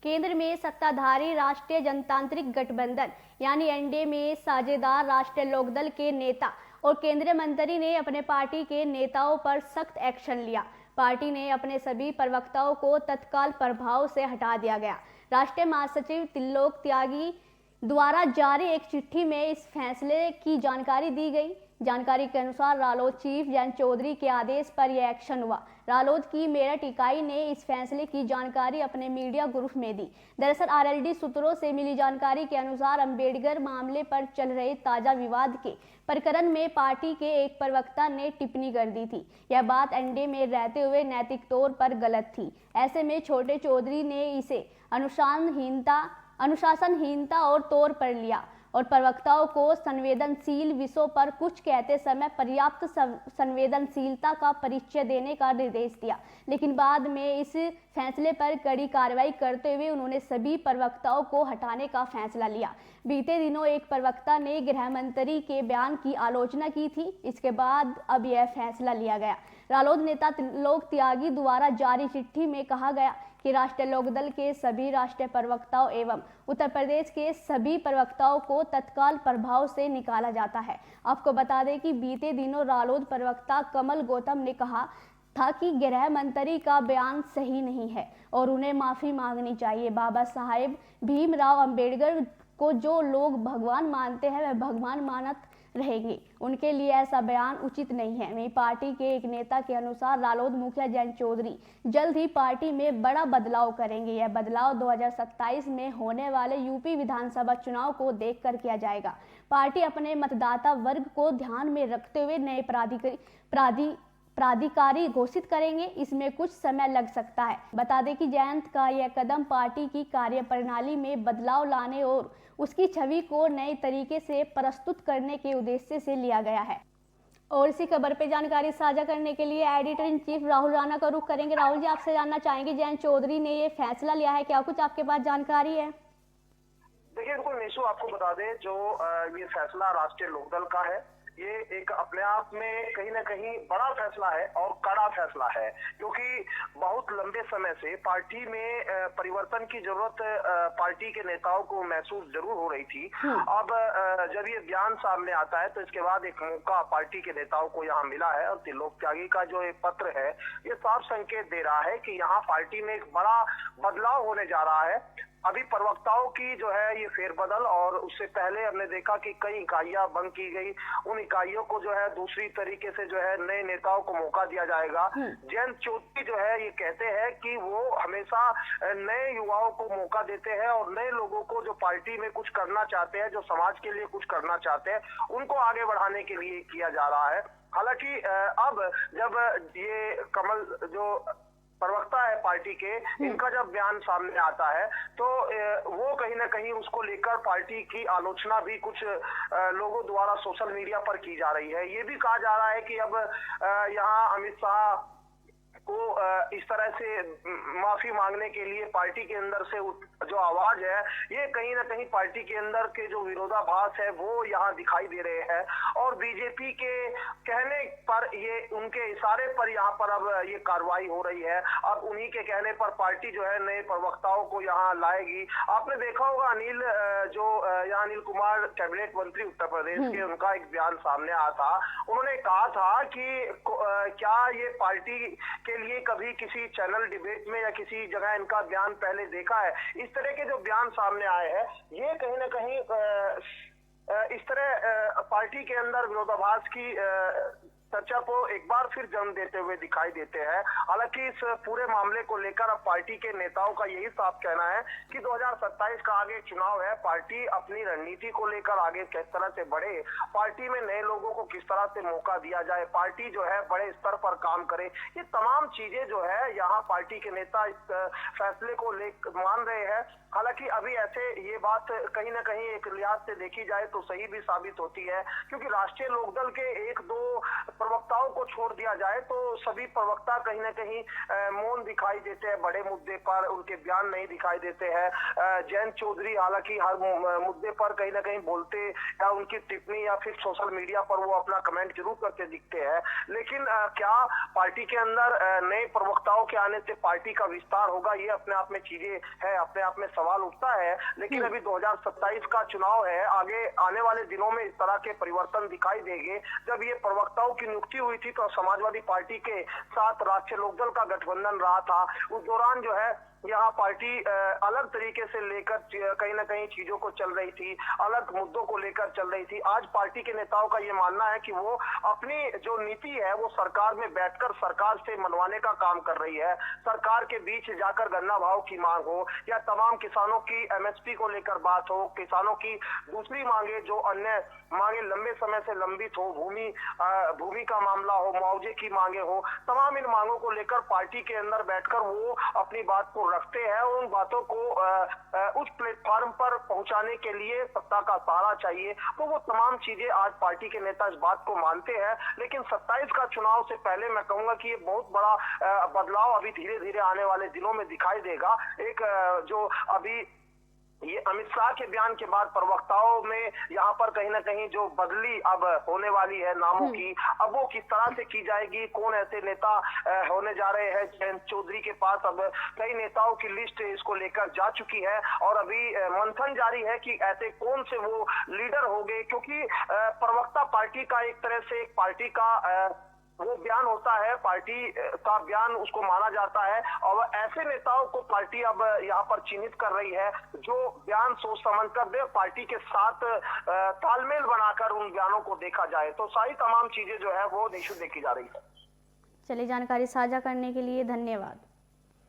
केंद्र में सत्ताधारी राष्ट्रीय जनतांत्रिक गठबंधन यानी एनडीए में साझेदार राष्ट्रीय लोकदल के नेता और केंद्रीय मंत्री ने अपने पार्टी के नेताओं पर सख्त एक्शन लिया। पार्टी ने अपने सभी प्रवक्ताओं को तत्काल प्रभाव से हटा दिया गया। राष्ट्रीय महासचिव त्रिलोक त्यागी द्वारा जारी एक चिट्ठी में इस फैसले की जानकारी दी गई। जानकारी के अनुसार रालोद चीफ जयंत चौधरी के आदेश पर यह एक्शन हुआ। रालोद की मेरठ इकाई ने इस फैसले की जानकारी अपने मीडिया ग्रुप में दी। दरअसल आरएलडी सूत्रों से मिली जानकारी के अनुसार अंबेडकर मामले पर चल रहे ताजा विवाद के प्रकरण में पार्टी के एक प्रवक्ता ने टिप्पणी कर दी थी। यह बात एनडीए में रहते हुए नैतिक तौर पर गलत थी। ऐसे में छोटे चौधरी ने इसे अनुशासनहीनता और तौर पर लिया और प्रवक्ताओं को संवेदनशील विषयों पर कुछ कहते समय पर्याप्त संवेदनशीलता का परिचय देने का निर्देश दिया। लेकिन बाद में इस फैसले पर कड़ी कार्रवाई करते हुए उन्होंने सभी प्रवक्ताओं को हटाने का फैसला लिया। बीते दिनों एक प्रवक्ता ने गृह मंत्री के बयान की आलोचना की थी। इसके बाद अब यह फैसला लिया गया। रालोद नेता त्रिलोक त्यागी द्वारा जारी चिट्ठी में कहा गया कि राष्ट्रीय लोकदल के सभी राष्ट्रीय प्रवक्ताओं एवं उत्तर प्रदेश के सभी प्रवक्ताओं को तत्काल प्रभाव से निकाला जाता है। आपको बता दें कि बीते दिनों रालोद प्रवक्ता कमल गौतम ने कहा था कि गृह मंत्री का बयान सही नहीं है और उन्हें माफी मांगनी चाहिए। बाबा साहेब भीमराव अंबेडकर को जो लोग भगवान मानते हैं वह भगवान मानत रहेंगे। उनके लिए ऐसा बयान उचित नहीं है। वहीं पार्टी के एक नेता के अनुसार रालोद मुखिया जयंत चौधरी जल्द ही पार्टी में बड़ा बदलाव करेंगे। यह बदलाव 2027 में होने वाले यूपी विधानसभा चुनाव को देखकर किया जाएगा। पार्टी अपने मतदाता वर्ग को ध्यान में रखते हुए नए प्राधिकारी घोषित करेंगे। इसमें कुछ समय लग सकता है। बता दें कि जयंत का यह कदम पार्टी की कार्यप्रणाली में बदलाव लाने और उसकी छवि को नए तरीके से प्रस्तुत करने के उद्देश्य से लिया गया है। और इसी खबर पे जानकारी साझा करने के लिए editor in chief Rahul Rana का रुख करेंगे। राहुल जी, आपसे जानना चाहेंगे जयंत चौधरी ने ये फैसला लिया है, क्या कुछ आपके पास जानकारी है? देखिए बिल्कुल निशु, आपको बता दें जो ये फैसला राष्ट्रीय लोकदल का है, ये एक अपने आप में कहीं ना कहीं बड़ा फैसला है और कड़ा फैसला है, क्योंकि बहुत लंबे समय से पार्टी में परिवर्तन की जरूरत पार्टी के नेताओं को महसूस जरूर हो रही थी। अब जब ये बयान सामने आता है तो इसके बाद एक मौका पार्टी के नेताओं को यहाँ मिला है और त्रिलोक त्यागी का जो एक पत्र है ये साफ संकेत दे रहा है कि यहाँ पार्टी में एक बड़ा बदलाव होने जा रहा है। अभी प्रवक्ताओं की जो है ये फेरबदल, और उससे पहले हमने देखा कि कई इकाइयां बंद की गई। उन इकाइयों को जो है दूसरी तरीके से जो है नए नेताओं को मौका दिया जाएगा। जयंत चौधरी जो है ये कहते हैं कि वो हमेशा नए युवाओं को मौका देते हैं और नए लोगों को जो पार्टी में कुछ करना चाहते हैं, जो समाज के लिए कुछ करना चाहते हैं, उनको आगे बढ़ाने के लिए किया जा रहा है। हालांकि अब जब ये कमल जो प्रवक्ता है पार्टी के, इनका जब बयान सामने आता है तो वो कहीं ना कहीं उसको लेकर पार्टी की आलोचना भी कुछ लोगों द्वारा सोशल मीडिया पर की जा रही है। ये भी कहा जा रहा है कि अब यहाँ अमित शाह को इस तरह से माफी मांगने के लिए पार्टी के अंदर से जो आवाज है, ये कहीं ना कहीं पार्टी के अंदर के जो विरोधाभास है वो यहाँ दिखाई दे रहे हैं। और बीजेपी के कहने पर, ये उनके इशारे पर यहाँ पर अब ये कार्रवाई हो रही है। अब उन्हीं के कहने पर पार्टी जो है नए प्रवक्ताओं को यहाँ लाएगी। आपने देखा होगा अनिल अनिल कुमार कैबिनेट मंत्री उत्तर प्रदेश के, उनका एक बयान सामने आया था। उन्होंने कहा था कि क्या ये पार्टी के लिए कभी किसी चैनल डिबेट में या किसी जगह इनका बयान पहले देखा है? इस तरह के जो बयान सामने आए हैं ये कहीं ना कहीं इस तरह पार्टी के अंदर विरोधाभास की चर्चा को एक बार फिर जन्म देते हुए दिखाई देते हैं। हालांकि इस पूरे मामले को लेकर अब पार्टी के नेताओं का यही साफ कहना है कि 2027 का आगे चुनाव है, पार्टी अपनी रणनीति को लेकर आगे किस तरह से बढ़े, पार्टी में नए लोगों को किस तरह से मौका दिया जाए, पार्टी जो है बड़े स्तर पर काम करे, ये तमाम चीजें जो है यहाँ पार्टी के नेता इस फैसले को मान रहे हैं। हालांकि अभी ऐसे ये बात कहीं ना कहीं एक लिहाज से देखी जाए तो सही भी साबित होती है, क्योंकि राष्ट्रीय लोकदल के एक दो प्रवक्ताओं को छोड़ दिया जाए तो सभी प्रवक्ता कहीं ना कहीं मौन दिखाई देते हैं, बड़े मुद्दे पर उनके बयान नहीं दिखाई देते हैं। जयंत चौधरी हालांकि हर मुद्दे पर कहीं ना कहीं बोलते या उनकी टिप्पणी या फिर सोशल मीडिया पर वो अपना कमेंट जरूर करके दिखते हैं, लेकिन क्या पार्टी के अंदर नए प्रवक्ताओं के आने से पार्टी का विस्तार होगा, ये अपने आप में चीजें है, अपने आप में सवाल उठता है। लेकिन अभी 2027 का चुनाव है, आगे आने वाले दिनों में इस तरह के परिवर्तन दिखाई देंगे। जब ये प्रवक्ताओं की नियुक्ति हुई थी तो समाजवादी पार्टी के साथ राष्ट्रीय लोकदल का गठबंधन रहा था, उस दौरान जो है यहाँ पार्टी अलग तरीके से लेकर कहीं ना कहीं चीजों को चल रही थी, अलग मुद्दों को लेकर चल रही थी। आज पार्टी के नेताओं का ये मानना है कि वो अपनी जो नीति है वो सरकार में बैठकर सरकार से मनवाने का काम कर रही है। सरकार के बीच जाकर गन्ना भाव की मांग हो या तमाम किसानों की एमएसपी को लेकर बात हो, किसानों की दूसरी मांगे जो अन्य मांगे लंबे समय से लंबित हो, भूमि का मामला हो, मुआवजे की मांगे हो, तमाम इन मांगों को लेकर पार्टी के अंदर बैठकर वो अपनी बात को रखते हैं। उन बातों को उस प्लेटफॉर्म पर पहुंचाने के लिए सत्ता का सहारा चाहिए, तो वो तमाम चीजें आज पार्टी के नेता इस बात को मानते हैं। लेकिन 27 का चुनाव से पहले मैं कहूंगा कि ये बहुत बड़ा बदलाव अभी धीरे धीरे आने वाले दिनों में दिखाई देगा। एक जो अभी ये अमित शाह के बयान के बाद प्रवक्ताओं में यहाँ पर कहीं ना कहीं जो बदली अब होने वाली है नामों की, अब वो किस तरह से की जाएगी, कौन ऐसे नेता होने जा रहे हैं। जयंत चौधरी के पास अब कई नेताओं की लिस्ट इसको लेकर जा चुकी है और अभी मंथन जारी है कि ऐसे कौन से वो लीडर होंगे, क्योंकि प्रवक्ता पार्टी का एक तरह से एक पार्टी का वो बयान होता है, पार्टी का बयान उसको माना जाता है और ऐसे नेताओं को पार्टी अब यहाँ पर चिन्हित कर रही है जो बयान सोच समझ कर दे, पार्टी के साथ तालमेल बनाकर उन बयानों को देखा जाए। तो सारी तमाम चीजें जो है वो निशु देखी जा रही है। चलिए, जानकारी साझा करने के लिए धन्यवाद।